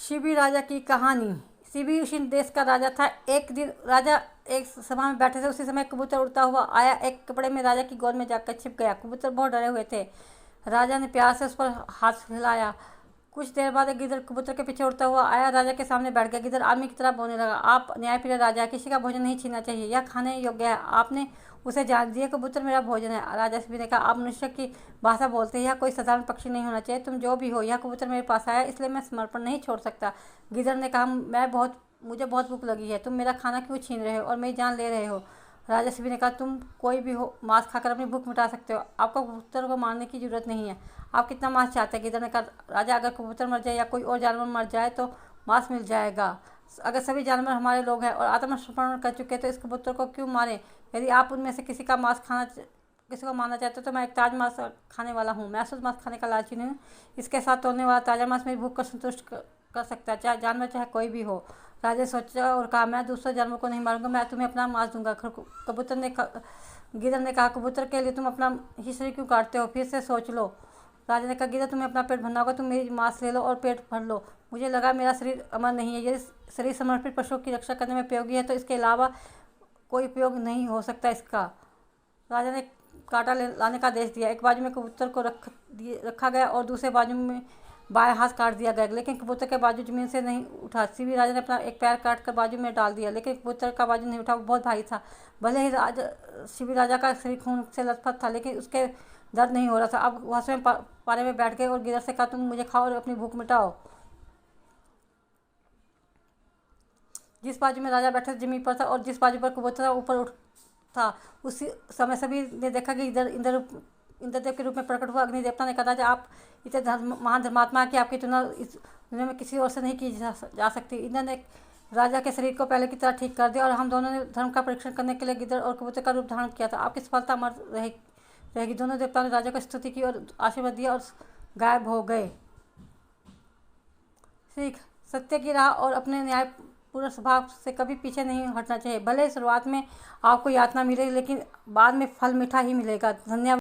शिबी राजा की कहानी। शिबी उसी देश का राजा था। एक दिन राजा एक सभा में बैठे थे। उसी समय कबूतर उड़ता हुआ आया, एक कपड़े में राजा की गोद में जाकर छिप गया। कबूतर बहुत डरे हुए थे। राजा ने प्यार से उस पर हाथ हिलाया। कुछ देर बाद एक गिद्ध कबूतर के पीछे उड़ता हुआ आया, राजा के सामने बैठ गया। गिद्ध आदमी की तरह बोलने लगा, आप न्यायप्रिय राजा, किसी का भोजन नहीं छीनना चाहिए, यह खाने योग्य है, आपने उसे जान दिया। कबूतर मेरा भोजन है। राजा शिबी ने कहा, आप मनुष्य की भाषा बोलते हैं, यह कोई साधारण पक्षी नहीं होना चाहिए। तुम जो भी हो, यह कबूतर मेरे पास आया, इसलिए मैं समर्पण नहीं छोड़ सकता। गिद्ध ने कहा, मुझे बहुत भूख लगी है, तुम मेरा खाना क्यों छीन रहे हो और मेरी जान ले रहे हो। राजा शिबी ने कहा, तुम कोई भी हो, मांस खाकर अपनी भूख मिटा सकते हो, आपको कबूतर को मारने की जरूरत नहीं है। आप कितना मांस चाहते हैं? गिद्ध ने कहा, राजा, अगर कबूतर मर जाए या कोई और जानवर मर जाए तो मांस मिल जाएगा। अगर सभी जानवर हमारे लोग हैं और आत्मसमर्पण कर चुके हैं तो इस कबूतर को क्यों मारें? यदि आप उनमें से किसी को मारना चाहते हो तो मैं एक ताज़ा मांस खाने वाला हूँ। मैं शुद्ध मांस खाने का लालची नहीं हूँ। इसके साथ तोड़ने वाला ताज़ा मांस मेरी भूख को संतुष्ट कर सकता है, चाहे जानवर चाहे कोई भी हो। राजा ने सोचा और कहा, मैं दूसरे जानवर को नहीं मारूंगा, मैं तुम्हें अपना मांस दूंगा। गिद्ध ने कहा, कबूतर के लिए तुम अपना ही शरीर क्यों काटते हो? फिर से सोच लो। राजा ने कहा, गिद्ध, तुम्हें अपना पेट भरना होगा, तुम मेरी मांस ले लो और पेट भर लो। मुझे लगा मेरा शरीर अमर नहीं है। यदि शरीर समर्पित पशुओं की रक्षा करने में उपयोगी है तो इसके अलावा कोई उपयोग नहीं हो सकता इसका। राजा ने कांटा लाने का आदेश दिया। एक बाजू में कबूतर को रखा गया और दूसरे बाजू में बाएं हाथ काट दिया गया, लेकिन कबूतर का बाजू जमीन से नहीं उठा। शिबी राजा ने अपना एक पैर काट कर बाजू में डाल दिया, लेकिन कबूतर का बाजू नहीं उठा, वो बहुत भारी था। भले ही शिबी राजा का शरीर खून से लथपथ था, लेकिन उसके दर्द नहीं हो रहा था। अब वह स्वयं पारे में बैठ गए और गिद्ध से कहा, तुम मुझे खाओ और अपनी भूख मिटाओ। जिस बाजू में राजा बैठा जमीन पर था और जिस बाजू पर कबूतर था ऊपर उठ था, उसी समय सभी ने देखा कि इंद्रदेव के रूप में प्रकट हुआ। अग्नि देवता ने कहा, राजा, आप इतने महान धर्मात्मा है कि आपकी तुलना इस दुनिया में किसी और से नहीं की जा सकती। इंद्र ने राजा के शरीर को पहले की तरह ठीक कर दिया और हम दोनों ने धर्म का परीक्षण करने के लिए गिद्ध और कबूतर का रूप धारण किया था। आपकी सफलता अमर रहेगी। दोनों देवताओं ने राजा को स्तुति की और आशीर्वाद दिया और गायब हो गए। सीख, सत्य की राह और अपने न्यायपूर्ण स्वभाव से कभी पीछे नहीं हटना चाहिए। भले शुरुआत में आपको यातना मिले, लेकिन बाद में फल मीठा ही मिलेगा। धन्यवाद।